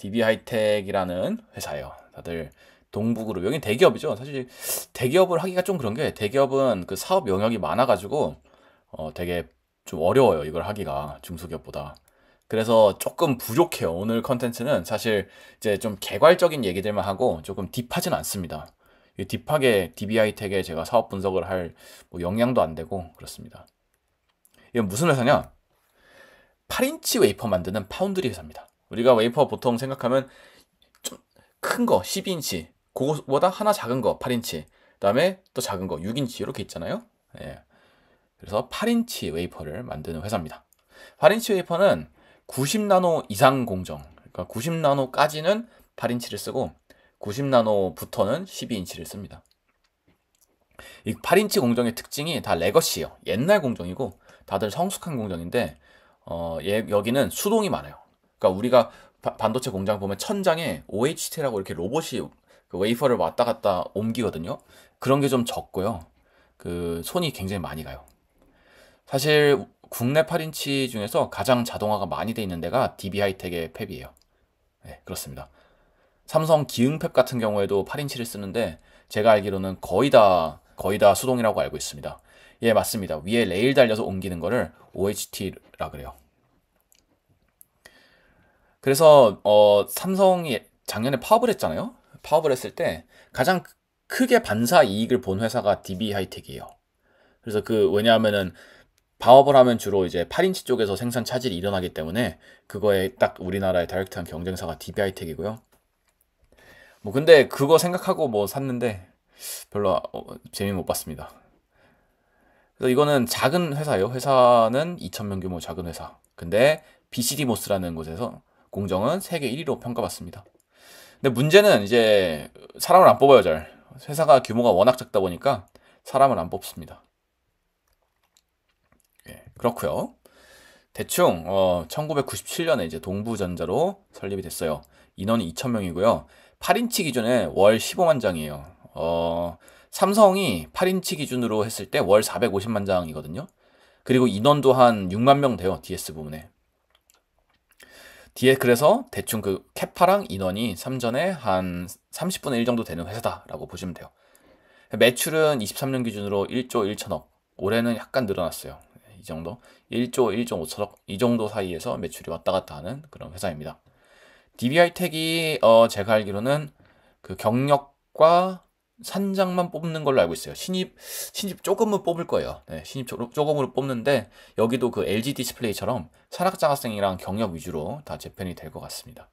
DB 하이텍이라는 회사예요. 다들 동부그룹, 여긴 대기업이죠. 사실 대기업을 하기가 좀 그런 게, 대기업은 그 사업 영역이 많아가지고 되게 좀 어려워요. 이걸 하기가 중소기업보다. 그래서 조금 부족해요. 오늘 컨텐츠는 사실 이제 좀 개괄적인 얘기들만 하고 조금 딥하진 않습니다. 이 딥하게 DB 하이텍에 제가 사업 분석을 할뭐 역량도 안 되고 그렇습니다. 이건 무슨 회사냐? 8인치 웨이퍼 만드는 파운드리 회사입니다. 우리가 웨이퍼 보통 생각하면 좀 큰 거 12인치, 그거보다 하나 작은 거 8인치, 그다음에 또 작은 거 6인치 이렇게 있잖아요. 예. 그래서 8인치 웨이퍼를 만드는 회사입니다. 8인치 웨이퍼는 90나노 이상 공정, 그러니까 90나노까지는 8인치를 쓰고 90나노부터는 12인치를 씁니다. 이 8인치 공정의 특징이 다 레거시예요. 옛날 공정이고 다들 성숙한 공정인데 여기는 수동이 많아요. 그러니까 우리가 반도체 공장 보면 천장에 OHT라고 이렇게 로봇이 그 웨이퍼를 왔다 갔다 옮기거든요. 그런 게 좀 적고요. 그 손이 굉장히 많이 가요. 사실 국내 8인치 중에서 가장 자동화가 많이 돼 있는 데가 DB 하이텍의 팹이에요. 네, 그렇습니다. 삼성 기흥팹 같은 경우에도 8인치를 쓰는데 제가 알기로는 거의 다 수동이라고 알고 있습니다. 예, 맞습니다. 위에 레일 달려서 옮기는 거를 OHT라 그래요. 그래서 삼성이 작년에 파업을 했잖아요. 파업을 했을 때 가장 크게 반사 이익을 본 회사가 DB 하이텍이에요. 그래서 왜냐하면은 파업을 하면 주로 이제 8인치 쪽에서 생산 차질이 일어나기 때문에 그거에 딱 우리나라의 다이렉트한 경쟁사가 DB 하이텍이고요. 뭐 근데 그거 생각하고 뭐 샀는데 별로 재미 못 봤습니다. 그래서 이거는 작은 회사예요. 회사는 2,000명 규모 작은 회사. 근데 BCD모스라는 곳에서 공정은 세계 1위로 평가받습니다. 근데 문제는 이제 사람을 안 뽑아요, 잘. 회사가 규모가 워낙 작다 보니까 사람을 안 뽑습니다. 예, 그렇고요. 대충 1997년에 이제 동부전자로 설립이 됐어요. 인원이 2,000명이고요. 8인치 기준에 월 15만 장이에요. 삼성이 8인치 기준으로 했을 때 월 450만 장이거든요. 그리고 인원도 한 6만 명 돼요. DS 부분에. 그래서 대충 그 캐파랑 인원이 3전에 한 30분의 1 정도 되는 회사다라고 보시면 돼요. 매출은 23년 기준으로 1조 1천억. 올해는 약간 늘어났어요. 이 정도. 1조 1조 5천억 이 정도 사이에서 매출이 왔다 갔다 하는 그런 회사입니다. DB하이텍이 제가 알기로는 그 경력과 산장만 뽑는 걸로 알고 있어요. 신입 조금은 뽑을 거예요. 네, 신입 조금으로 뽑는데 여기도 그 LG 디스플레이처럼 산학장학생이랑 경력 위주로 다 재편이 될 것 같습니다.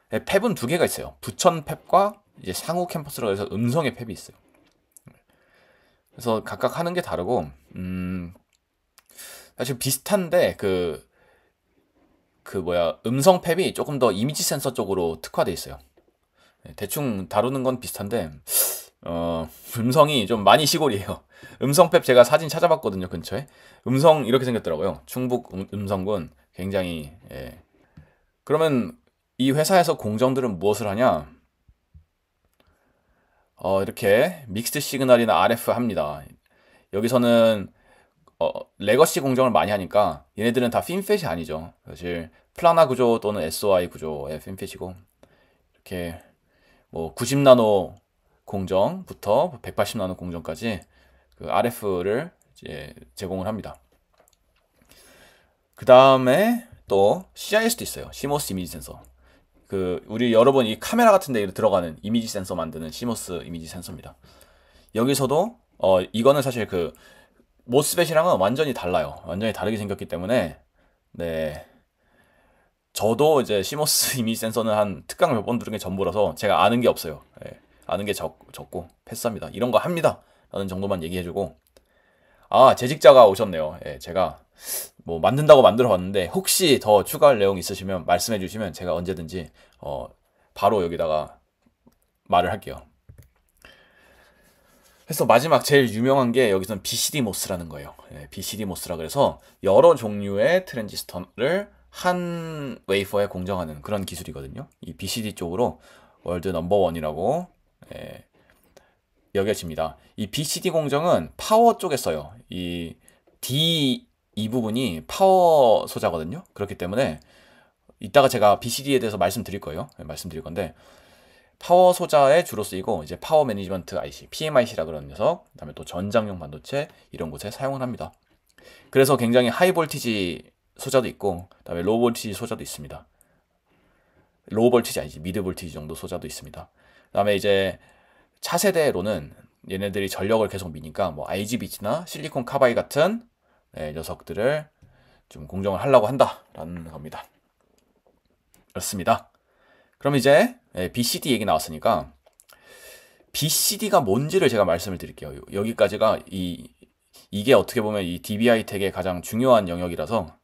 네, 팹은 두 개가 있어요. 부천 팹과 이제 상우 캠퍼스라고 해서 음성의 팹이 있어요. 그래서 각각 하는 게 다르고 사실 비슷한데 음성 팹이 조금 더 이미지 센서 쪽으로 특화돼 있어요. 대충 다루는 건 비슷한데 음성이 좀 많이 시골이에요. 음성 팹 제가 사진 찾아봤거든요. 근처에 음성 이렇게 생겼더라고요. 충북 음성군 굉장히. 예. 그러면 이 회사에서 공정들은 무엇을 하냐? 이렇게 믹스드 시그널이나 RF 합니다. 여기서는 레거시 공정을 많이 하니까 얘네들은 다 핀팻이 아니죠. 사실 플라나 구조 또는 SOI 구조의 핀팻이고, 이렇게 뭐 90나노 공정부터 180나노 공정까지 그 RF를 이제 제공을 합니다. 그 다음에 또 CIS도 있어요. CMOS 이미지 센서. 우리 여러분 이 카메라 같은 데 들어가는 이미지 센서 만드는 CMOS 이미지 센서입니다. 여기서도 이거는 사실 모스펫이랑은 완전히 달라요. 완전히 다르게 생겼기 때문에, 네, 저도 이제 CMOS 이미지 센서는 한 특강 몇 번 들은 게 전부라서 제가 아는 게 없어요. 예, 아는 게 적고 패스합니다. 이런 거 합니다 라는 정도만 얘기해주고. 재직자가 오셨네요. 예, 제가 뭐 만든다고 만들어 봤는데 혹시 더 추가할 내용 있으시면 말씀해 주시면 제가 언제든지 바로 여기다가 말을 할게요. 그래서 마지막 제일 유명한 게 여기서는 BCD모스라는 거예요. 예, BCD모스라 그래서 여러 종류의 트랜지스터를 한 웨이퍼에 공정하는 그런 기술이거든요. 이 BCD 쪽으로 월드 넘버원이라고 여겨집니다. 이 BCD 공정은 파워 쪽에 써요. 이 부분이 파워 소자거든요. 그렇기 때문에 이따가 제가 BCD에 대해서 말씀드릴 거예요. 말씀드릴 건데 파워 소자에 주로 쓰이고 이제 파워 매니지먼트 IC, PMIC라 그러는 녀석, 그다음에 또 전장용 반도체 이런 곳에 사용을 합니다. 그래서 굉장히 하이 볼티지 소자도 있고 그다음에 로우 볼티지 소자도 있습니다. 로우 볼티지 아니지 미드 볼티지 정도 소자도 있습니다. 그다음에 이제 차세대로는 얘네들이 전력을 계속 미니까 뭐 IGBT나 실리콘 카바이 같은 녀석들을 좀 공정을 하려고 한다라는 겁니다. 그렇습니다. 그럼 이제 BCD 얘기 나왔으니까 BCD가 뭔지를 제가 말씀을 드릴게요. 여기까지가 이게 어떻게 보면 이 DBI 텍의 가장 중요한 영역이라서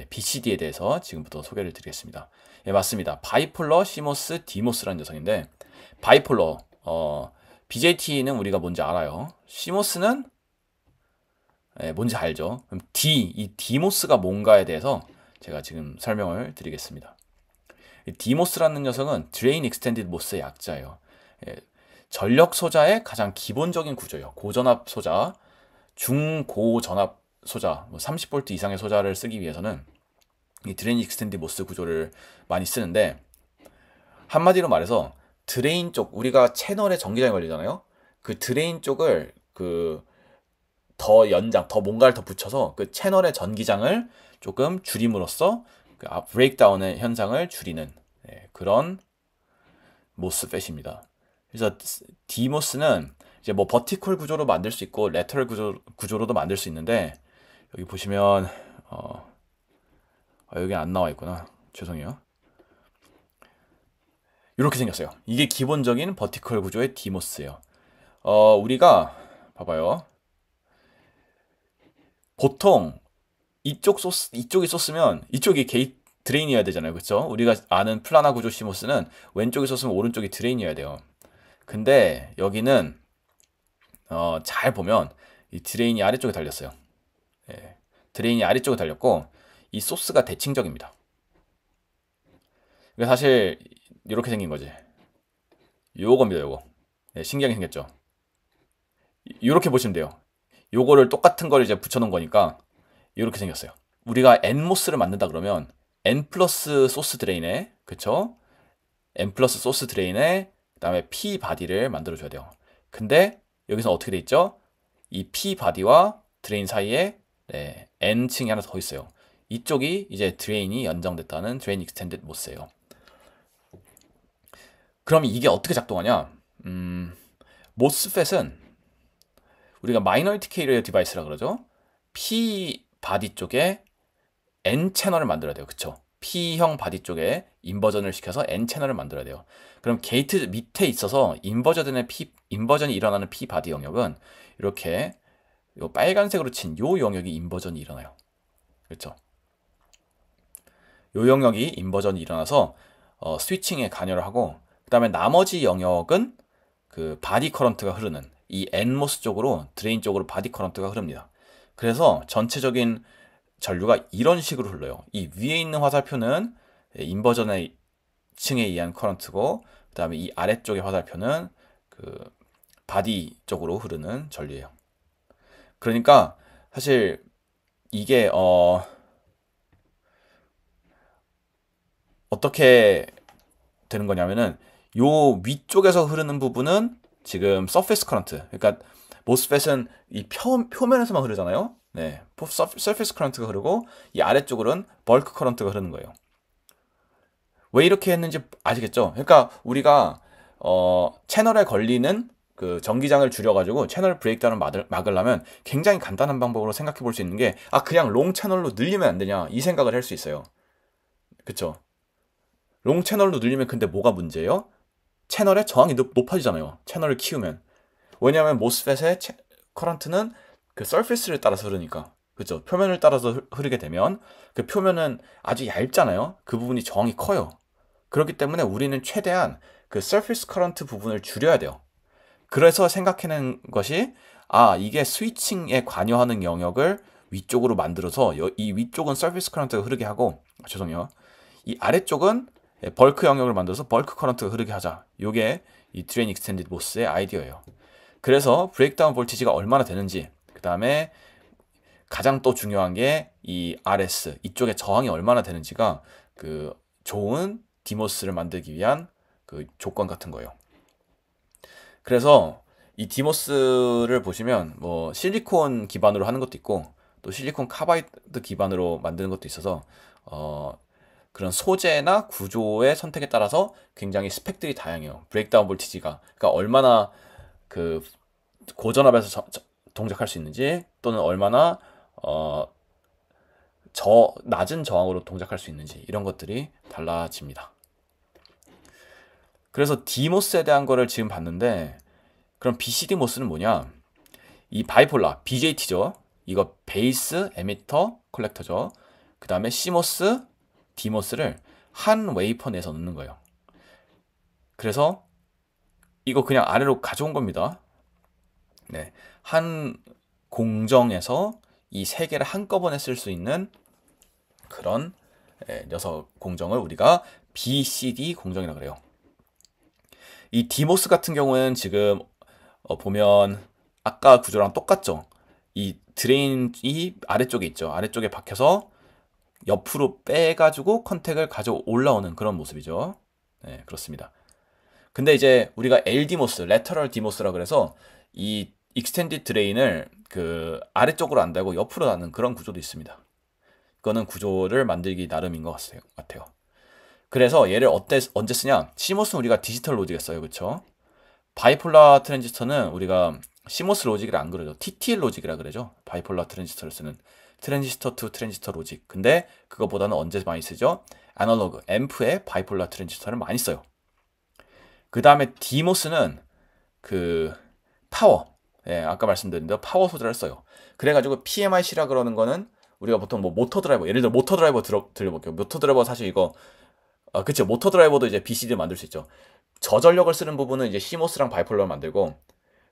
BCD에 대해서 지금부터 소개를 드리겠습니다. 예, 맞습니다. 바이폴러 CMOS, DMOS라는 녀석인데 바이폴러 BJT는 우리가 뭔지 알아요. CMOS는 뭔지 알죠. 그럼 이 DMOS가 뭔가에 대해서 제가 지금 설명을 드리겠습니다. DMOS라는 녀석은 Drain Extended MOS의 약자예요. 전력 소자의 가장 기본적인 구조예요. 고전압 소자, 중고전압 소자, 30V 이상의 소자를 쓰기 위해서는 이 Drain Extended MOS 구조를 많이 쓰는데 한마디로 말해서 드레인 쪽, 우리가 채널에 전기장이 걸리잖아요. 그 드레인 쪽을 더 연장, 더 뭔가를 더 붙여서 그 채널의 전기장을 조금 줄임으로써 그 브레이크다운의 현상을 줄이는 그런 모스펫입니다. 그래서 DMOS는 이제 뭐 버티컬 구조로 만들 수 있고 레터럴 구조로도 만들 수 있는데 여기 보시면 여기 안 나와 있구나. 죄송해요. 이렇게 생겼어요. 이게 기본적인 버티컬 구조의 DMOS예요. 우리가 봐봐요. 보통 이쪽이 소스면 이쪽이 드레인이어야 되잖아요. 그렇죠? 우리가 아는 플라나 구조 CMOS는 왼쪽이 소스면 오른쪽이 드레인이어야 돼요. 근데 여기는 잘 보면 이 드레인이 아래쪽에 달렸어요. 드레인이 아래쪽에 달렸고 이 소스가 대칭적입니다. 그러니까 사실 이렇게 생긴 거지. 요겁니다. 요거. 신기하게 생겼죠. 이렇게 보시면 돼요. 요거를 똑같은 걸 이제 붙여놓은 거니까 이렇게 생겼어요. 우리가 NMOS를 만든다 그러면 N 플러스 소스 드레인에, 그쵸? N 플러스 소스 드레인에 그다음에 P 바디를 만들어줘야 돼요. 근데 여기서 어떻게 돼 있죠? 이 P 바디와 드레인 사이에 N층이 하나 더 있어요. 이쪽이 이제 드레인이 연장됐다는 드레인 익스텐디드 모스예요. 그럼 이게 어떻게 작동하냐? 모스펫은 우리가 마이너리티 케이리어 디바이스라 그러죠. P 바디 쪽에 N 채널을 만들어야 돼요. 그쵸? P형 바디 쪽에 인버전을 시켜서 N 채널을 만들어야 돼요. 그럼 게이트 밑에 있어서 인버전이 일어나는 P 바디 영역은 이렇게 요 빨간색으로 친 요 영역이 인버전이 일어나요. 그렇죠? 요 영역이 인버전이 일어나서 스위칭에 관여를 하고 그 다음에 나머지 영역은 그 바디 커런트가 흐르는 이 NMOS 쪽으로 드레인 쪽으로 바디 커런트가 흐릅니다. 그래서 전체적인 전류가 이런 식으로 흘러요. 이 위에 있는 화살표는 인버전의 층에 의한 커런트고 그 다음에 이 아래쪽의 화살표는 그 바디 쪽으로 흐르는 전류예요. 그러니까 사실 이게 어떻게 되는 거냐면은 요 위쪽에서 흐르는 부분은 지금 서페이스 커런트. 그러니까 모스펫은 이 표면에서만 흐르잖아요. 네, 서페이스 커런트가 흐르고 이 아래쪽으로는 벌크 커런트가 흐르는 거예요. 왜 이렇게 했는지 아시겠죠? 그러니까 우리가 채널에 걸리는 그 전기장을 줄여가지고 채널 브레이크다운을 막으려면 굉장히 간단한 방법으로 생각해 볼 수 있는 게 그냥 롱 채널로 늘리면 안 되냐 이 생각을 할 수 있어요. 그쵸? 롱 채널로 늘리면 근데 뭐가 문제예요? 채널의 저항이 높아지잖아요. 채널을 키우면. 왜냐하면 모스펫의 커런트는 그 서페이스를 따라서 흐르니까. 그죠? 표면을 따라서 흐르게 되면 그 표면은 아주 얇잖아요. 그 부분이 저항이 커요. 그렇기 때문에 우리는 최대한 그 서페이스 커런트 부분을 줄여야 돼요. 그래서 생각해낸 것이 이게 스위칭에 관여하는 영역을 위쪽으로 만들어서 이 위쪽은 서페이스 커런트가 흐르게 하고 죄송해요. 이 아래쪽은 벌크 영역을 만들어서 벌크 커런트가 흐르게 하자. 요게 이 드레인 익스텐디드 모스의 아이디어예요. 그래서 브레이크다운 볼티지가 얼마나 되는지 그 다음에 가장 또 중요한 게 이 RS 이쪽에 저항이 얼마나 되는지가 그 좋은 디모스를 만들기 위한 그 조건 같은 거예요. 그래서 이 디모스를 보시면 뭐 실리콘 기반으로 하는 것도 있고 또 실리콘 카바이드 기반으로 만드는 것도 있어서 그런 소재나 구조의 선택에 따라서 굉장히 스펙들이 다양해요. 브레이크다운 볼티지가 그러니까 얼마나 그 고전압에서 동작할 수 있는지 또는 얼마나 낮은 저항으로 동작할 수 있는지 이런 것들이 달라집니다. 그래서 D모스에 대한 거를 지금 봤는데 그럼 BCD 모스는 뭐냐? 이 바이폴라 BJT죠. 이거 베이스 에미터 컬렉터죠. 그 다음에 CMOS, D모스를 한 웨이퍼 내에서 넣는 거예요. 그래서 이거 그냥 아래로 가져온 겁니다. 네, 한 공정에서 이 세 개를 한꺼번에 쓸 수 있는 그런 녀석 공정을 우리가 BCD 공정이라고 그래요. 이 디모스 같은 경우는 지금 보면 아까 구조랑 똑같죠. 이 드레인이 아래쪽에 있죠. 아래쪽에 박혀서 옆으로 빼가지고 컨택을 가져 올라오는 그런 모습이죠. 네, 그렇습니다. 근데 이제 우리가 LD모스, 레터럴 디모스라 그래서 이 익스텐디드 드레인을 그 아래쪽으로 안 달고 옆으로 다는 그런 구조도 있습니다. 그거는 구조를 만들기 나름인 것 같아요. 그래서 얘를 언제 쓰냐? CMOS는 우리가 디지털 로직에 써요. 그쵸? 바이폴라 트랜지스터는 우리가 CMOS 로직이라 안 그러죠. TTL 로직이라 그러죠. 바이폴라 트랜지스터를 쓰는 트랜지스터 투 트랜지스터 로직. 근데 그거보다는 언제 많이 쓰죠? 아날로그, 앰프의 바이폴라 트랜지스터를 많이 써요. 그 다음에 디모스는 그 파워, 아까 말씀드린 대로 파워 소재를 써요. 그래가지고 PMIC라 그러는 거는 우리가 보통 뭐 모터 드라이버, 예를 들어 모터 드라이버 들려볼게요. 모터 드라이버 사실 이거 그쵸, 모터 드라이버도 이제 BCD 만들 수 있죠. 저전력을 쓰는 부분은 이제 CMOS랑 바이폴러를 만들고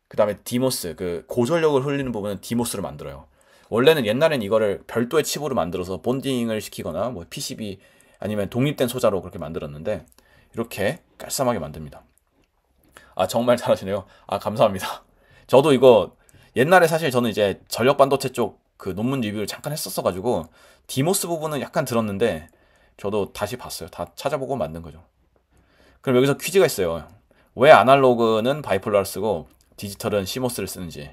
그 다음에 디모스, 그 고전력을 흘리는 부분은 디모스를 만들어요. 원래는 옛날엔 이거를 별도의 칩으로 만들어서 본딩을 시키거나 뭐 PCB 아니면 독립된 소자로 그렇게 만들었는데 이렇게 깔쌈하게 만듭니다. 정말 잘하시네요. 감사합니다. 저도 이거 옛날에 사실 저는 이제 전력 반도체 쪽 그 논문 리뷰를 잠깐 했었어가지고 디모스 부분은 약간 들었는데 저도 다시 봤어요. 다 찾아보고 만든 거죠. 그럼 여기서 퀴즈가 있어요. 왜 아날로그는 바이폴라를 쓰고 디지털은 CMOS를 쓰는지.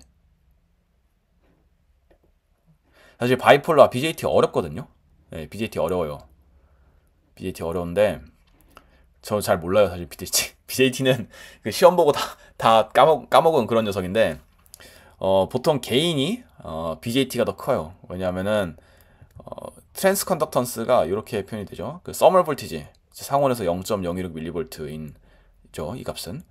사실 바이폴라 BJT 어렵거든요. 네, BJT 어려워요. BJT 어려운데 저 잘 몰라요. 사실 BJT. BJT는 그 시험 보고 다 까먹은 그런 녀석인데 보통 개인이 BJT가 더 커요. 왜냐하면은 트랜스컨덕턴스가 이렇게 표현이 되죠. 그 서멀 볼티지 상온에서 0.016mV인 이 값은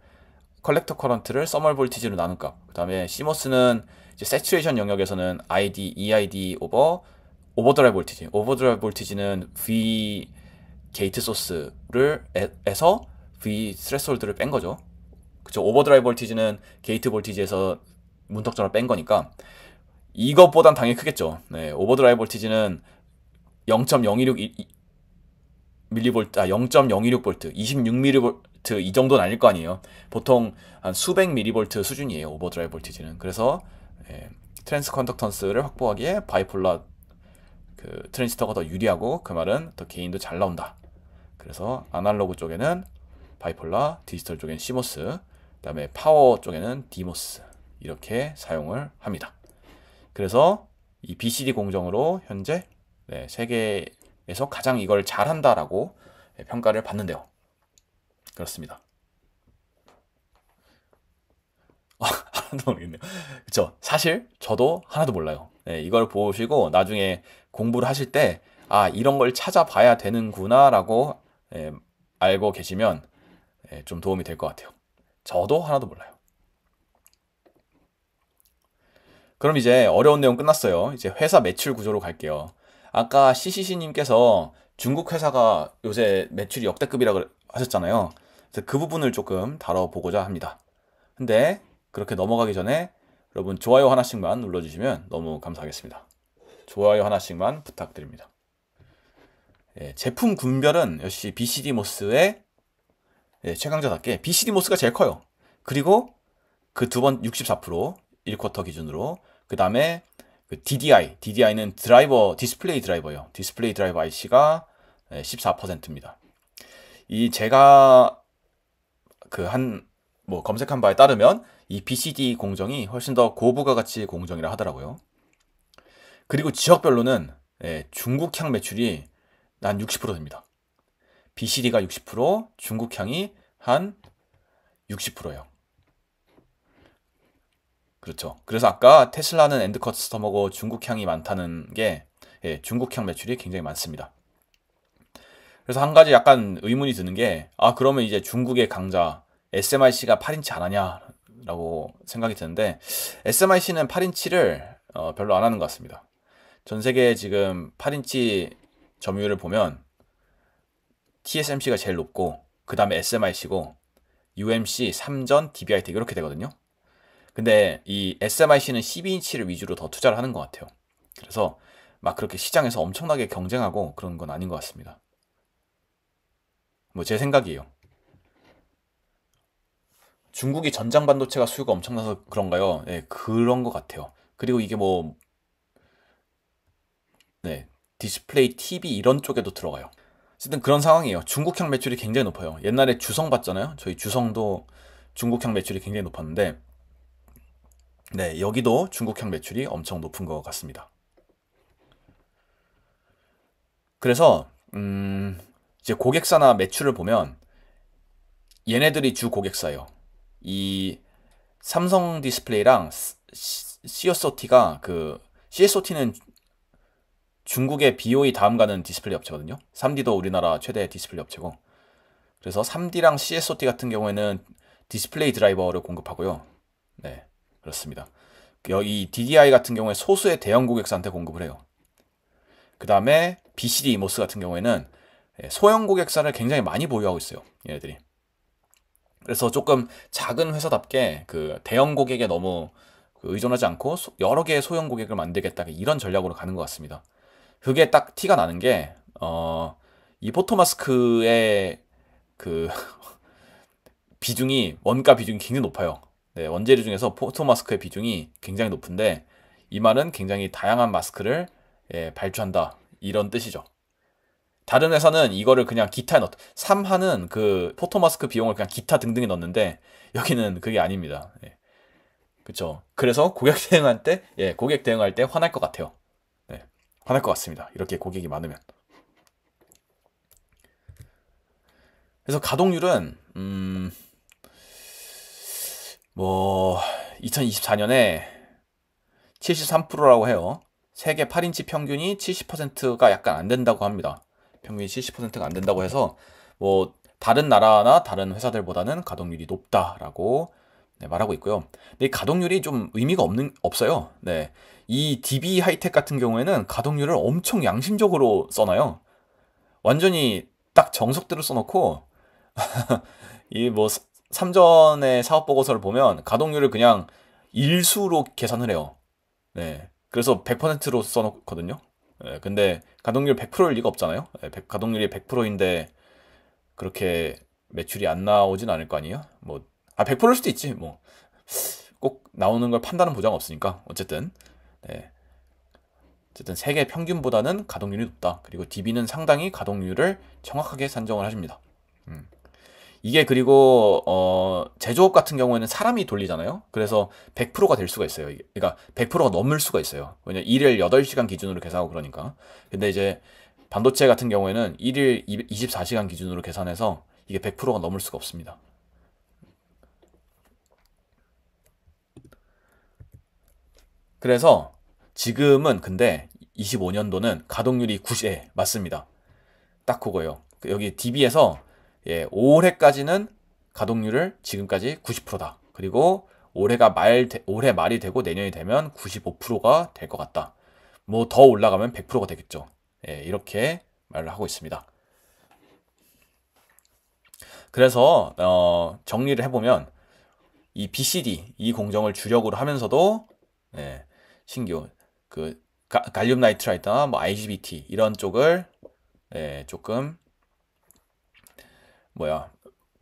컬렉터 커런트를 서멀 볼티지로 나눈 값. 그 다음에 CMOS는 이제 세츄레이션 영역에서는 ID, EID 오버드라이브 볼티지. 오버드라이브 볼티지는 V 게이트 소스를 에서 V 스레스홀드를 뺀 거죠. 그쵸? 오버드라이브 볼티지는 게이트 볼티지에서 문턱점을 뺀 거니까 이것보단 당연히 크겠죠. 네, 오버드라이브 볼티지는 0.016 밀리볼트, 0.016볼트, 26mV 이 정도는 아닐 거 아니에요. 보통 한 수백 밀리볼트 수준이에요. 오버드라이브 볼티지는. 그래서 트랜스 컨덕턴스를 확보하기에 바이폴라 그 트랜지스터가 더 유리하고 그 말은 더 게인도 잘 나온다. 그래서 아날로그 쪽에는 바이폴라, 디지털 쪽에는 CMOS, 그 다음에 파워 쪽에는 디모스 이렇게 사용을 합니다. 그래서 이 BCD 공정으로 현재 세계에서 가장 이걸 잘한다라고 평가를 받는데요. 그렇습니다. 하나도 모르겠네요. 그쵸? 사실 저도 하나도 몰라요. 이걸 보시고 나중에 공부를 하실 때 이런 걸 찾아봐야 되는구나 라고 알고 계시면 좀 도움이 될 것 같아요. 저도 하나도 몰라요. 그럼 이제 어려운 내용 끝났어요. 이제 회사 매출 구조로 갈게요. 아까 CCC님께서 중국 회사가 요새 매출이 역대급이라고 하셨잖아요. 그래서 그 부분을 조금 다뤄보고자 합니다. 근데 그렇게 넘어가기 전에 여러분 좋아요 하나씩만 눌러주시면 너무 감사하겠습니다. 좋아요 하나씩만 부탁드립니다. 제품 군별은 역시 BCD 모스의 최강자답게 BCD 모스가 제일 커요. 그리고 그 두 번 64%, 1쿼터 기준으로. 그 다음에 그 DDI는 디스플레이 드라이버예요. 디스플레이 드라이버 IC가 14%입니다. 이 제가 뭐 검색한 바에 따르면 이 BCD 공정이 훨씬 더 고부가가치 공정이라 하더라고요. 그리고 지역별로는 중국향 매출이 한 60% 됩니다. BCD가 60%, 중국향이 한 60%예요. 그렇죠. 그래서 아까 테슬라는 엔드 커스터머고 중국향이 많다는 게 중국향 매출이 굉장히 많습니다. 그래서 한 가지 약간 의문이 드는 게 그러면 이제 중국의 강자 SMIC가 8인치 안 하냐라고 생각이 드는데 SMIC는 8인치를 별로 안 하는 것 같습니다. 전 세계 지금 8인치 점유율을 보면 TSMC가 제일 높고 그 다음에 SMIC고 UMC, 삼전, DBIT 이렇게 되거든요. 근데 이 SMIC는 12인치를 위주로 더 투자를 하는 것 같아요. 그래서 막 그렇게 시장에서 엄청나게 경쟁하고 그런 건 아닌 것 같습니다. 뭐 제 생각이에요. 중국이 전장 반도체가 수요가 엄청나서 그런가요? 네, 그런 것 같아요. 그리고 이게 뭐 디스플레이, TV 이런 쪽에도 들어가요. 어쨌든 그런 상황이에요. 중국향 매출이 굉장히 높아요. 옛날에 주성 봤잖아요. 저희 주성도 중국향 매출이 굉장히 높았는데 여기도 중국향 매출이 엄청 높은 것 같습니다. 그래서 이제 고객사나 매출을 보면 얘네들이 주 고객사예요. 이 삼성 디스플레이랑 CSOT가 CSOT는 중국의 BOE 다음 가는 디스플레이 업체거든요. 3D도 우리나라 최대 디스플레이 업체고. 그래서 3D랑 CSOT 같은 경우에는 디스플레이 드라이버를 공급하고요. 네, 그렇습니다. 여기 DDI 같은 경우에 소수의 대형 고객사한테 공급을 해요. 그 다음에 BCD 이모스 같은 경우에는 소형 고객사를 굉장히 많이 보유하고 있어요. 얘네들이. 그래서 조금 작은 회사답게 대형 고객에 너무 의존하지 않고 여러 개의 소형 고객을 만들겠다 이런 전략으로 가는 것 같습니다. 그게 딱 티가 나는 게 이 포토마스크의 비중이 원가 비중이 굉장히 높아요. 네, 원재료 중에서 포토마스크의 비중이 굉장히 높은데 이 말은 굉장히 다양한 마스크를 발주한다 이런 뜻이죠. 다른 회사는 이거를 그냥 기타에 삼하는 포토마스크 비용을 그냥 기타 등등에 넣는데 여기는 그게 아닙니다. 그렇죠. 그래서 고객 대응할 때 화날 것 같아요. 네, 화날 것 같습니다. 이렇게 고객이 많으면. 그래서 가동률은 뭐 2024년에 73%라고 해요. 세계 8인치 평균이 70%가 약간 안 된다고 합니다. 평균이 70%가 안 된다고 해서 뭐 다른 나라나 다른 회사들보다는 가동률이 높다라고 말하고 있고요. 근데 이 가동률이 좀 의미가 없어요. 네. 이 DB 하이텍 같은 경우에는 가동률을 엄청 양심적으로 써놔요. 완전히 딱 정석대로 써놓고 이 뭐 삼전의 사업 보고서를 보면 가동률을 그냥 일수로 계산을 해요. 네. 그래서 100%로 써놓거든요. 네. 근데 가동률 100%일 리가 없잖아요. 네. 가동률이 100%인데 그렇게 매출이 안 나오진 않을 거 아니에요? 100%일 수도 있지. 뭐 꼭 나오는 걸 판단은 보장 없으니까 어쨌든 네. 어쨌든 세계 평균보다는 가동률이 높다. 그리고 DB는 상당히 가동률을 정확하게 산정을 하십니다. 이게 그리고 제조업 같은 경우에는 사람이 돌리잖아요. 그래서 100%가 될 수가 있어요. 그러니까 100%가 넘을 수가 있어요. 왜냐 일일 8시간 기준으로 계산하고 그러니까. 근데 이제 반도체 같은 경우에는 일일 24시간 기준으로 계산해서 이게 100%가 넘을 수가 없습니다. 그래서 지금은 근데 25년도는 가동률이 90에 맞습니다. 딱 그거예요. 여기 DB에서 올해까지는 가동률을 지금까지 90%다. 그리고 올해 말이 되고 내년이 되면 95%가 될 것 같다. 뭐 더 올라가면 100%가 되겠죠. 이렇게 말을 하고 있습니다. 그래서 정리를 해보면 이 BCD 이 공정을 주력으로 하면서도 신규 갈륨 나이트라이트나 뭐 IGBT 이런 쪽을 조금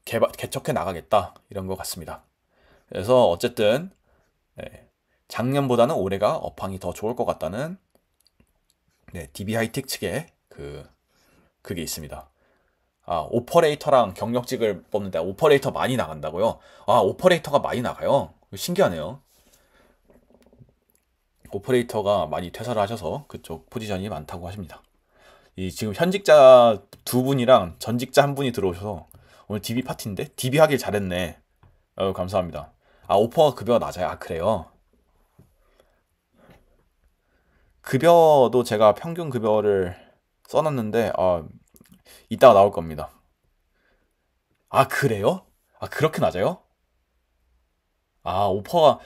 개척해 나가겠다 이런 것 같습니다. 그래서 어쨌든 작년보다는 올해가 업황이 더 좋을 것 같다는 DB 하이텍 측의 그게 있습니다. 오퍼레이터랑 경력직을 뽑는데 오퍼레이터 많이 나간다고요? 오퍼레이터가 많이 나가요. 신기하네요. 오퍼레이터가 많이 퇴사를 하셔서 그쪽 포지션이 많다고 하십니다. 이 지금 현직자 두 분이랑 전직자 한 분이 들어오셔서 오늘 DB 파티인데? DB 하길 잘했네. 감사합니다. 오퍼 급여가 낮아요. 그래요? 급여도 제가 평균 급여를 써놨는데 이따가 나올 겁니다. 그래요? 그렇게 낮아요? 오퍼가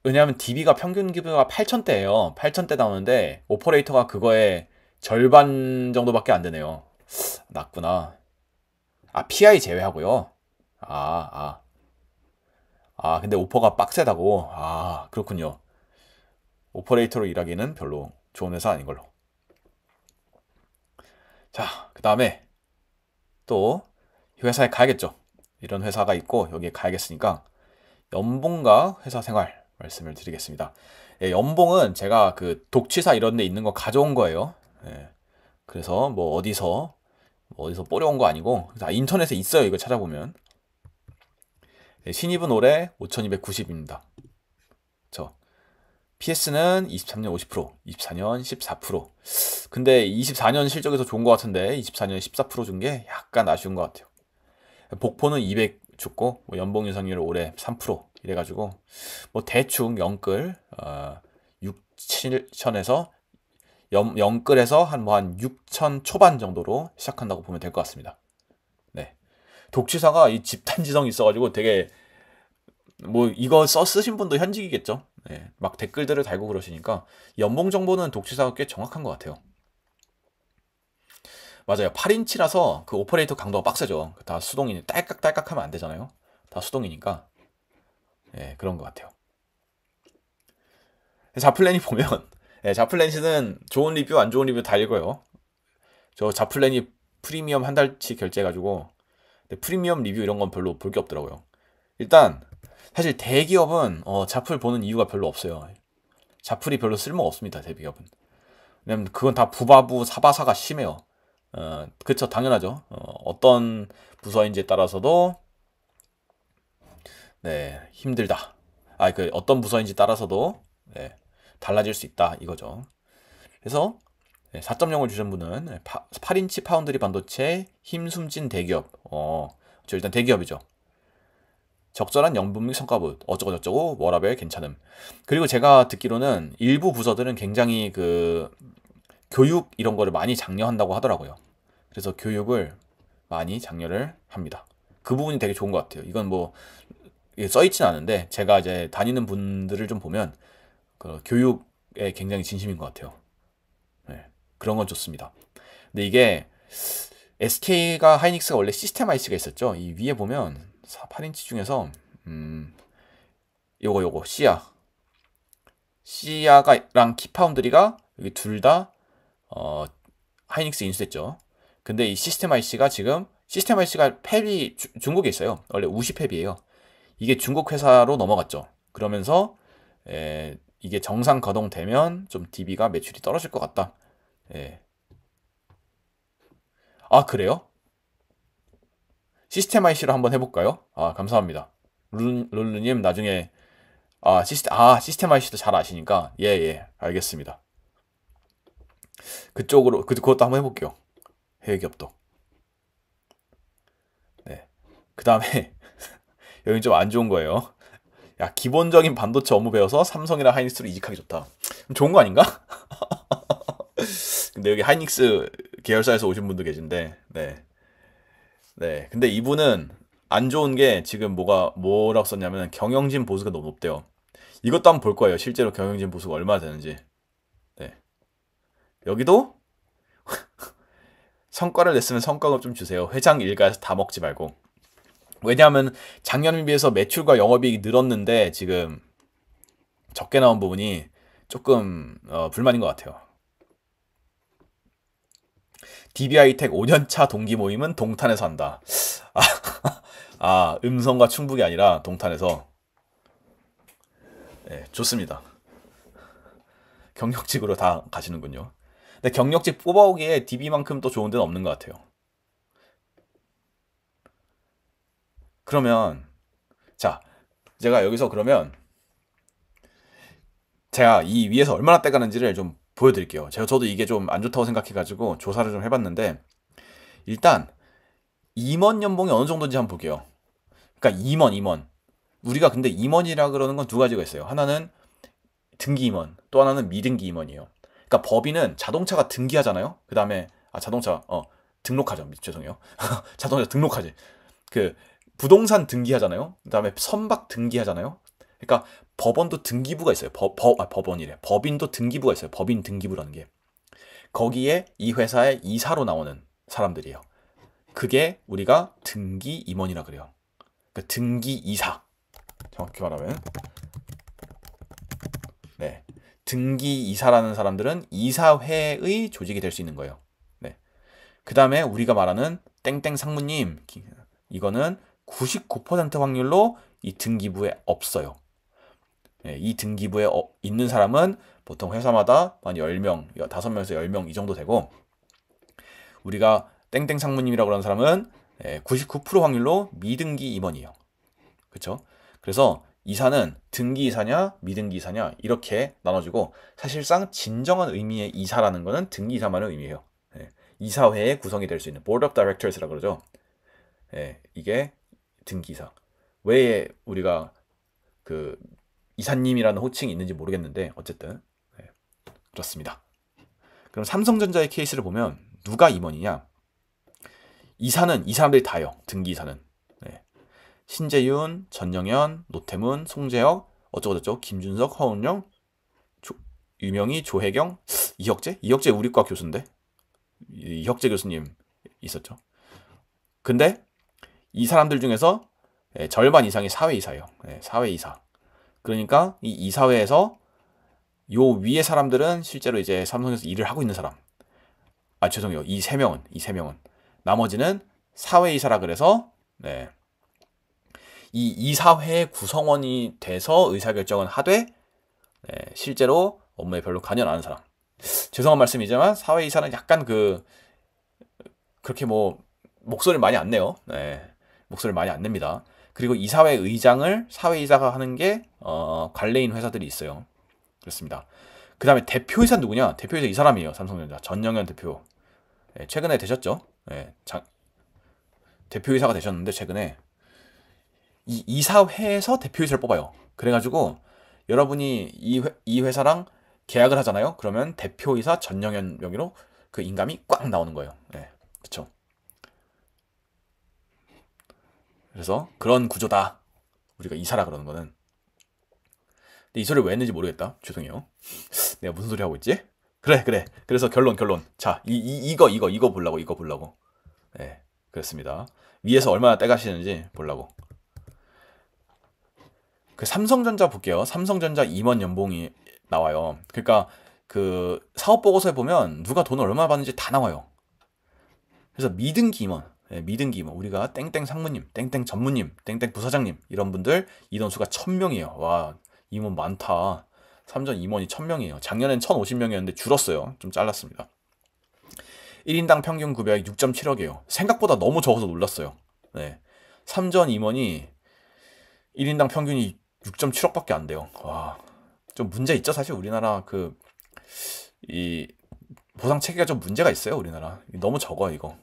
왜냐하면 DB가 평균 급여가 8천대예요. 8천대 나오는데 오퍼레이터가 그거의 절반 정도밖에 안 되네요. 낮구나. PI 제외하고요. 근데 오퍼가 빡세다고. 그렇군요. 오퍼레이터로 일하기는 별로 좋은 회사 아닌 걸로. 자, 그 다음에 또 이 회사에 가야겠죠. 이런 회사가 있고 여기에 가야겠으니까 연봉과 회사 생활 말씀을 드리겠습니다. 연봉은 제가 그 독취사 이런 데 있는 거 가져온 거예요. 그래서 뭐 어디서 뿌려온 거 아니고 다 인터넷에 있어요. 이거 찾아보면. 신입은 올해 5,290입니다. PS는 23년 50%, 24년 14%. 근데 24년 실적에서 좋은 것 같은데 24년 14% 준 게 약간 아쉬운 것 같아요. 복포는 200 줬고 연봉 인상률 올해 3% 이래가지고 뭐 대충 영끌 6, 7천에서 영끌에서 한 6천 초반 정도로 시작한다고 보면 될 것 같습니다. 네. 독취사가 이 집단지성이 있어가지고 되게 뭐 이거 쓰신 분도 현직이겠죠. 네. 막 댓글들을 달고 그러시니까 연봉 정보는 독취사가 꽤 정확한 것 같아요. 맞아요. 8인치라서 그 오퍼레이터 강도가 빡세죠. 다 수동이니 딸깍딸깍 하면 안 되잖아요. 다 수동이니까. 그런 것 같아요. 자플랜이 보면 자플랜시는 좋은 리뷰 안 좋은 리뷰 다 읽어요. 저 자플랜이 프리미엄 한 달치 결제해가지고 프리미엄 리뷰 이런 건 별로 볼 게 없더라고요. 일단 사실 대기업은 자플 보는 이유가 별로 없어요. 자플이 별로 쓸모가 없습니다. 대기업은. 왜냐면 그건 다 부바부 사바사가 심해요. 그쵸, 당연하죠. 어떤 부서인지에 따라서도 힘들다. 어떤 부서인지 따라서도 달라질 수 있다 이거죠. 그래서 4.0을 주신 분은 8인치 파운드리 반도체 힘 숨진 대기업. 저 일단 대기업이죠. 적절한 연분 및 성과부 어쩌고저쩌고 워라벨 괜찮음. 그리고 제가 듣기로는 일부 부서들은 굉장히 그 교육 이런 거를 많이 장려한다고 하더라고요. 그래서 교육을 많이 장려를 합니다. 그 부분이 되게 좋은 것 같아요. 이건 뭐 써있진 않은데 제가 이제 다니는 분들을 좀 보면 그 교육에 굉장히 진심인 것 같아요. 그런 건 좋습니다. 근데 이게 SK가 하이닉스가 원래 시스템 IC가 있었죠. 이 위에 보면 8인치 중에서 요거 시아가랑 키파운드리가 여기 둘 다 하이닉스 인수됐죠. 근데 이 시스템 IC가 지금 시스템 IC가 팹이 중국에 있어요. 원래 우시 팹이에요. 이게 중국 회사로 넘어갔죠. 그러면서 이게 정상 가동되면 좀 DB가 매출이 떨어질 것 같다. 그래요? 시스템 IC로 한번 해볼까요? 감사합니다. 룰루님 나중에 시스템 IC도 잘 아시니까 알겠습니다. 그쪽으로 그것도 한번 해볼게요. 해외 기업도. 그 다음에 여기 좀 안 좋은 거예요. 기본적인 반도체 업무 배워서 삼성이랑 하이닉스로 이직하기 좋다. 좋은 거 아닌가? 근데 여기 하이닉스 계열사에서 오신 분도 계신데, 근데 이분은 안 좋은 게 지금 뭐라고 썼냐면 경영진 보수가 너무 높대요. 이것도 한번 볼 거예요. 실제로 경영진 보수가 얼마나 되는지. 여기도 성과를 냈으면 성과금 좀 주세요. 회장 일가에서 다 먹지 말고. 왜냐하면 작년에 비해서 매출과 영업이익이 늘었는데 지금 적게 나온 부분이 조금 불만인 것 같아요. DB하이텍 5년차 동기 모임은 동탄에서 한다. 음성과 충북이 아니라 동탄에서. 좋습니다. 경력직으로 다 가시는군요. 근데 경력직 뽑아오기에 DB만큼 또 좋은 데는 없는 것 같아요. 그러면 자, 제가 여기서 그러면 제가 이 위에서 얼마나 떼가는지를 좀 보여드릴게요. 저도 이게 좀 안 좋다고 생각해가지고 조사를 좀 해봤는데, 일단 임원 연봉이 어느 정도인지 한번 볼게요. 그러니까 임원. 우리가 근데 임원이라 그러는 건 두 가지가 있어요. 하나는 등기 임원, 또 하나는 미등기 임원이에요. 그러니까 법인은 자동차가 등기하잖아요. 그 다음에 자동차 등록하죠. 죄송해요. 자동차 등록하지. 그 부동산 등기하잖아요. 그 다음에 선박 등기하잖아요. 그러니까 법원도 등기부가 있어요. 법원이래. 법인도 등기부가 있어요. 법인 등기부라는 게. 거기에 이 회사의 이사로 나오는 사람들이에요. 그게 우리가 등기 임원이라 그래요. 그러니까 등기 이사. 정확히 말하면. 네. 등기 이사라는 사람들은 이사회의 조직이 될 수 있는 거예요. 네. 그 다음에 우리가 말하는 땡땡 상무님, 이거는 99% 확률로 이 등기부에 없어요. 네, 이 등기부에 있는 사람은 보통 회사마다 한 10명, 5명에서 10명 이 정도 되고, 우리가 땡땡 상무님이라고 하는 사람은 99% 확률로 미등기 임원이에요. 그렇죠? 그래서 이사는 등기 이사냐 미등기 이사냐 이렇게 나눠지고, 사실상 진정한 의미의 이사라는 거는 등기 이사만의 의미예요. 이사회의 구성이 될 수 있는 Board of Directors라고 그러죠. 이게 등기 이사. 왜 우리가 그 이사님이라는 호칭이 있는지 모르겠는데 어쨌든 그렇습니다. 그럼 삼성전자의 케이스를 보면 누가 임원이냐? 이사는 이 사람들이 다요. 등기 이사는. 신재윤, 전영현, 노태문, 송재혁, 어쩌고저쩌고, 김준석, 허은영, 유명희, 조혜경, 이혁재 우리 과 교수인데, 이혁재 교수님 있었죠. 근데 이 사람들 중에서 절반 이상이 사회이사예요. 사회이사. 그러니까 이 이사회에서 요 위에 사람들은 실제로 이제 삼성에서 일을 하고 있는 사람. 죄송해요. 이 세 명은 나머지는 사회이사라 그래서 이 이사회의 구성원이 돼서 의사결정은 하되 실제로 업무에 별로 관여 안 하는 사람. 죄송한 말씀이지만 사회이사는 약간 그렇게 뭐 목소리를 많이 안 내요. 목소리를 많이 안 냅니다. 그리고 이사회 의장을 사회이사가 하는 게 관례인 회사들이 있어요. 그렇습니다. 그 다음에 대표이사 누구냐? 대표이사 이 사람이에요. 삼성전자 전영현 대표. 최근에 되셨죠? 대표이사가 되셨는데 최근에 이 이사회에서 대표이사를 뽑아요. 그래가지고 여러분이 이 회사랑 계약을 하잖아요. 그러면 대표이사 전영현 명의로 그 인감이 꽉 나오는 거예요. 그렇죠. 그래서 그런 구조다. 우리가 이사라 그러는 거는. 근데 이 소리를 왜 했는지 모르겠다. 죄송해요. 내가 무슨 소리 하고 있지? 그래. 그래서 결론. 자, 이거 보려고. 그렇습니다. 위에서 얼마나 떼가시는지 보려고. 그 삼성전자 볼게요. 삼성전자 임원 연봉이 나와요. 그러니까 그 사업 보고서에 보면 누가 돈을 얼마나 받는지 다 나와요. 그래서 미등기 임원, 우리가 땡땡 상무님, 땡땡 전무님, 땡땡 부사장님 이런 분들 인원수가 1000명이에요. 와, 임원 많다. 삼전 임원이 1000명이에요. 작년엔 1050명이었는데 줄었어요. 좀 잘랐습니다. 1인당 평균 급여가 6.7억이에요. 생각보다 너무 적어서 놀랐어요. 삼전 임원이 1인당 평균이 6.7억밖에 안 돼요. 와, 좀 문제 있죠. 사실 우리나라 이 보상 체계가 좀 문제가 있어요. 우리나라 너무 적어요 이거.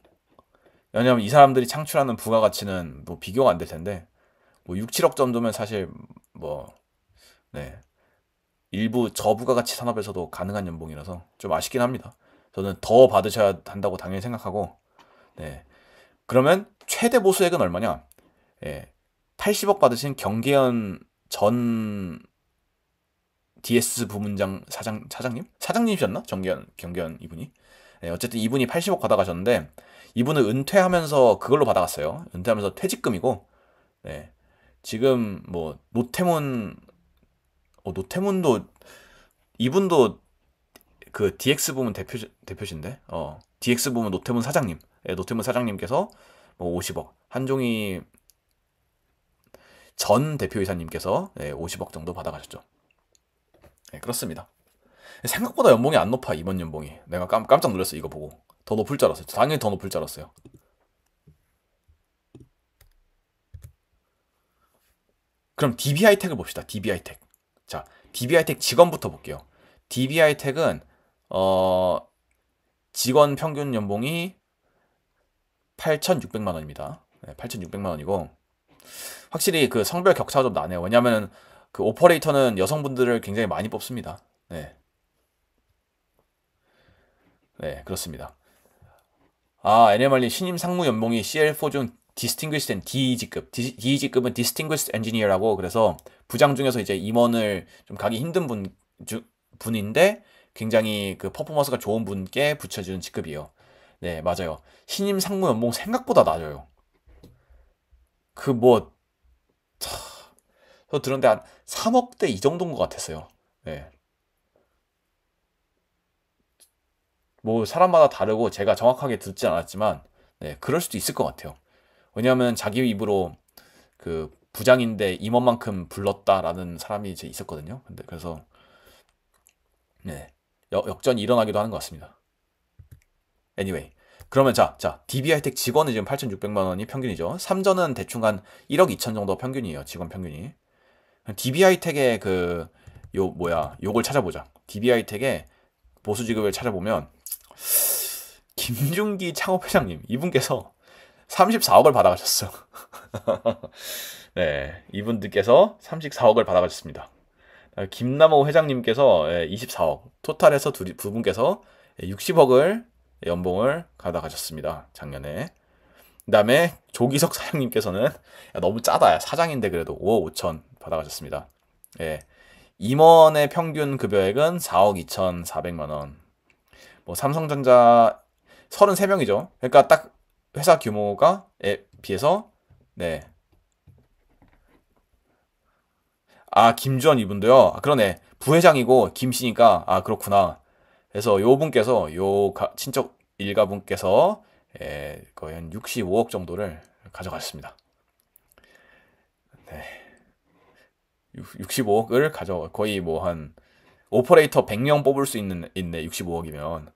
왜냐면 이 사람들이 창출하는 부가가치는 뭐 비교가 안 될 텐데, 뭐 6, 7억 정도면 사실 일부 저부가가치 산업에서도 가능한 연봉이라서 좀 아쉽긴 합니다. 저는 더 받으셔야 한다고 당연히 생각하고. 그러면 최대 보수액은 얼마냐? 80억 받으신 경계현 전 DS 부문장 사장님이셨나? 경계현 이분이. 어쨌든 이분이 80억 받아가셨는데, 이분은 은퇴하면서 그걸로 받아갔어요. 은퇴하면서 퇴직금이고. 지금 뭐 노태문도 이분도 그 DX 부문 대표신데, DX 부문 노태문 사장님, 노태문 사장님께서 뭐 50억, 한종희 전 대표이사님께서 50억 정도 받아가셨죠. 그렇습니다. 생각보다 연봉이 안 높아. 이번 연봉이 내가 깜짝 놀랐어요. 이거 보고 더 높을 줄 알았어요. 당연히 더 높을 줄 알았어요. 그럼 DB하이텍을 봅시다. DB하이텍. 자, DB하이텍 직원부터 볼게요. DB하이텍은 직원 평균 연봉이 8,600만 원입니다. 네, 8,600만 원이고 확실히 그 성별 격차가 좀 나네요. 왜냐하면 그 오퍼레이터는 여성분들을 굉장히 많이 뽑습니다. 네, 네 그렇습니다. 아, NMR님 신임 상무 연봉이 CL4 중 Distinguished and DEG급. DEG급은 Distinguished Engineer라고 그래서 부장 중에서 이제 임원을 좀 가기 힘든 분인데 굉장히 그 퍼포먼스가 좋은 분께 붙여주는 직급이에요. 네, 맞아요. 신임 상무 연봉 생각보다 낮아요. 그 뭐, 저 들었는데 한 3억대 이 정도인 것 같았어요. 네. 뭐 사람마다 다르고 제가 정확하게 듣지 않았지만 네, 그럴 수도 있을 것 같아요. 왜냐하면 자기 입으로 그 부장인데 임원만큼 불렀다라는 사람이 이제 있었거든요. 근데 그래서 네, 역전이 일어나기도 하는 것 같습니다. Anyway. 그러면 자, DB하이텍 직원은 지금 8,600만 원이 평균이죠. 삼전은 대충 한 1억 2천 정도 평균이에요. 직원 평균이. DB하이텍의 요걸 찾아보자. DB하이텍의 보수 지급을 찾아보면 김준기 창업회장님 이분께서 34억을 받아가셨어. 네, 이분들께서 34억을 받아가셨습니다. 김남호 회장님께서 24억, 토탈에서 두 분께서 60억을 연봉을 받아가셨습니다. 작년에. 그 다음에 조기석 사장님께서는 너무 짜다. 사장인데 그래도 5억 5천 받아가셨습니다. 예. 임원의 평균 급여액은 4억 2,400만 원. 뭐 삼성전자 33명이죠. 그러니까 딱 회사 규모가에 비해서 네. 아, 김주원 이분도요. 아, 그러네. 부회장이고 김씨니까 아, 그렇구나. 그래서 요 분께서 친척 일가분께서 거의 한 65억 정도를 가져가셨습니다. 네. 65억을 거의 뭐 한 오퍼레이터 100명 뽑을 수 있네 65억이면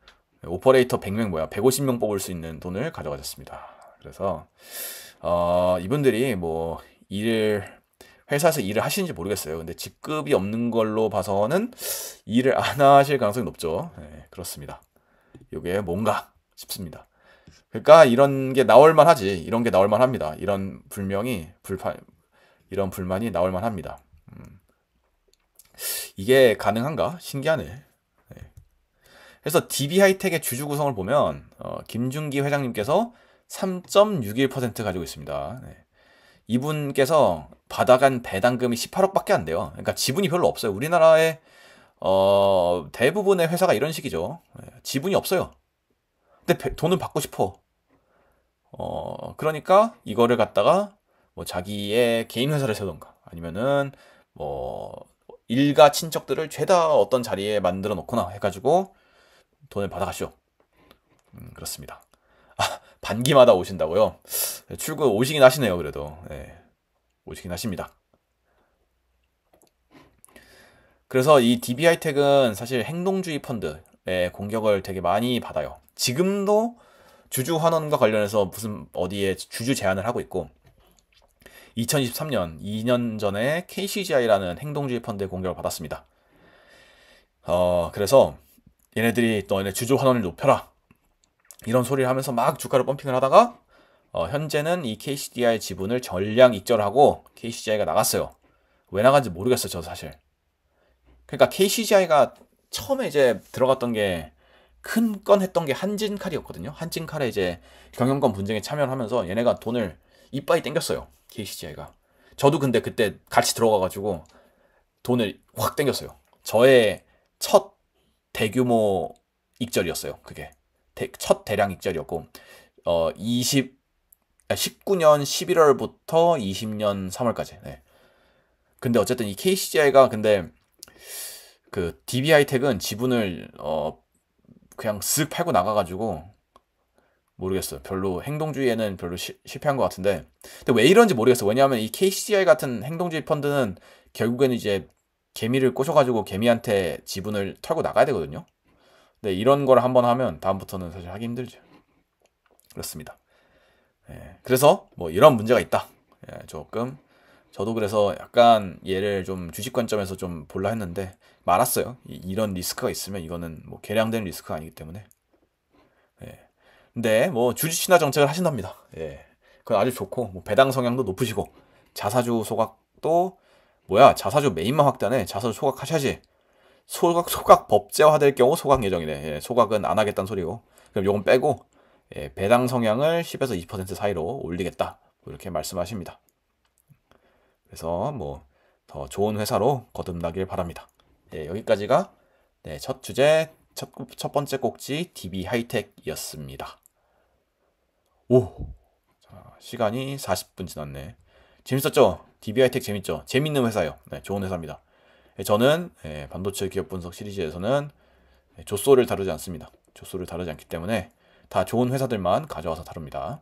오퍼레이터 100명 150명 뽑을 수 있는 돈을 가져가셨습니다. 그래서 이분들이 뭐 회사에서 일을 하시는지 모르겠어요. 근데 직급이 없는 걸로 봐서는 일을 안 하실 가능성이 높죠. 네, 그렇습니다. 이게 뭔가 싶습니다. 그러니까 이런 게 나올 만하지. 이런 게 나올 만합니다. 이런 불만이 나올 만합니다. 이게 가능한가? 신기하네. 네. 그래서 DB하이텍의 주주 구성을 보면 김준기 회장님께서 3.61% 가지고 있습니다. 네. 이분께서 받아간 배당금이 18억밖에 안 돼요. 그러니까 지분이 별로 없어요. 우리나라의 대부분의 회사가 이런 식이죠. 네. 지분이 없어요. 근데 돈은 받고 싶어. 그러니까 이거를 갖다가 뭐 자기의 개인 회사를 세우던가 아니면은 뭐 일가 친척들을 죄다 어떤 자리에 만들어 놓거나 해가지고 돈을 받아가시오. 그렇습니다. 아, 반기마다 오신다고요? 출근 오시긴 하시네요, 그래도. 네, 오시긴 하십니다. 그래서 이 DB하이텍은 사실 행동주의 펀드의 공격을 되게 많이 받아요. 지금도 주주 환원과 관련해서 무슨 어디에 주주 제안을 하고 있고 2023년 2년 전에 KCGI라는 행동주의 펀드의 공격을 받았습니다. 그래서 얘네들이 너네 주주 환원을 높여라 이런 소리를 하면서 막 주가를 펌핑을 하다가 현재는 이 KCGI 지분을 전량 익절하고 KCGI가 나갔어요. 왜 나간지 모르겠어요, 저 사실. 그러니까 KCGI가 처음에 이제 들어갔던 게 큰 건 했던 게 한진칼이었거든요. 한진칼에 이제 경영권 분쟁에 참여를 하면서 얘네가 돈을 이빠이 땡겼어요. KCGI가. 저도 근데 그때 같이 들어가가지고 돈을 확 땡겼어요. 저의 첫 대규모 익절이었어요. 그게 첫 대량 익절이었고 19년 11월부터 20년 3월까지. 네. 근데 어쨌든 이 KCGI가 근데 그 DB하이텍은 지분을 그냥 쓱 팔고 나가가지고 모르겠어요. 별로 행동주의에는 별로 실패한 것 같은데. 근데 왜 이런지 모르겠어요. 왜냐하면 이 KCGI 같은 행동주의 펀드는 결국에는 이제 개미를 꼬셔가지고 개미한테 지분을 털고 나가야 되거든요. 근데 이런 걸 한번 하면 다음부터는 사실 하기 힘들죠. 그렇습니다. 예, 그래서 뭐 이런 문제가 있다. 예, 조금 저도 그래서 약간 얘를 좀 주식 관점에서 좀 볼라 했는데 말았어요. 이런 리스크가 있으면 이거는 뭐 계량된 리스크가 아니기 때문에. 예. 근데 뭐 주주 친화 정책을 하신답니다. 예. 그건 아주 좋고 뭐 배당 성향도 높으시고 자사주 소각도 뭐야 자사주 메인만 확대하네. 자사주 소각하셔야지. 소각 법제화될 경우 소각 예정이네. 예. 소각은 안 하겠다는 소리고. 그럼 요건 빼고 예. 배당 성향을 10에서 20% 사이로 올리겠다. 뭐 이렇게 말씀하십니다. 그래서 뭐 더 좋은 회사로 거듭나길 바랍니다. 예, 여기까지가 네, 첫 주제 첫 번째 꼭지 DB 하이텍이었습니다. 오, 자, 시간이 40분 지났네. 재밌었죠? DB 하이텍 재밌죠? 재밌는 회사예요. 네, 좋은 회사입니다. 예, 저는 반도체 기업 분석 시리즈에서는 조소를 다루지 않습니다. 조소를 다루지 않기 때문에 다 좋은 회사들만 가져와서 다룹니다.